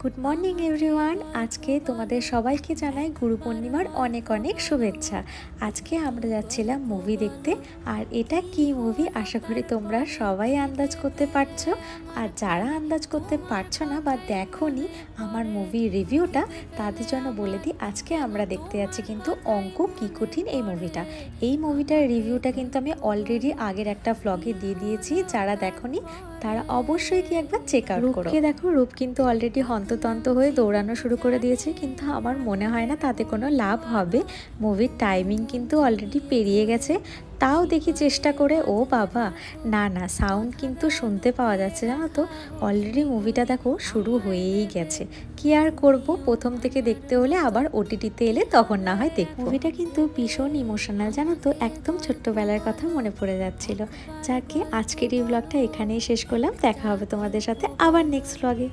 Good morning everyone. আজকে তোমাদের সবাইকে জানাই গুরু পূর্ণিমার অনেক অনেক শুভেচ্ছা। আজকে আমরা যাচ্ছিলাম মুভি দেখতে, আর এটা কি মুভি আশা করি তোমরা সবাই আন্দাজ করতে পারছো। আর যারা আন্দাজ করতে পারছো না বা দেখোনি আমার মুভির রিভিউটা, তাদের জন্য বলে দিই, আজকে আমরা দেখতে যাচ্ছি কিন্তু অঙ্ক কি কঠিন এই মুভিটা। এই মুভিটার রিভিউটা কিন্তু আমি অলরেডি আগের একটা ভ্লগে দিয়ে দিয়েছি, যারা দেখোনি তারা অবশ্যই কি একবার চেক আউট করো। রূপকে দেখো, রূপ কিন্তু অলরেডি হন্ততন্ত হয়ে দৌড়ানো শুরু করে দিয়েছে, কিন্তু আমার মনে হয় না তাতে কোনো লাভ হবে। মুভির টাইমিং কিন্তু অলরেডি পেরিয়ে গেছে। তাও দেখি চেষ্টা করে, ও বাবা, না না, সাউন্ড কিন্তু শুনতে পাওয়া যাচ্ছে, জানো তো। অলরেডি মুভিটা দেখো শুরু হয়েই গেছে। কি আর করব, প্রথম থেকে দেখতে হলে আবার ওটিটিতে এলে তখন না হয় দেখব। মুভিটা কিন্তু ভীষণ ইমোশনাল, জানো তো, একদম ছোট্টবেলার কথা মনে পড়ে যাচ্ছিল। যাকে আজকের এই ব্লগটা এখানেই শেষ করলাম। দেখা হবে তোমাদের সাথে আবার নেক্সট ব্লগে।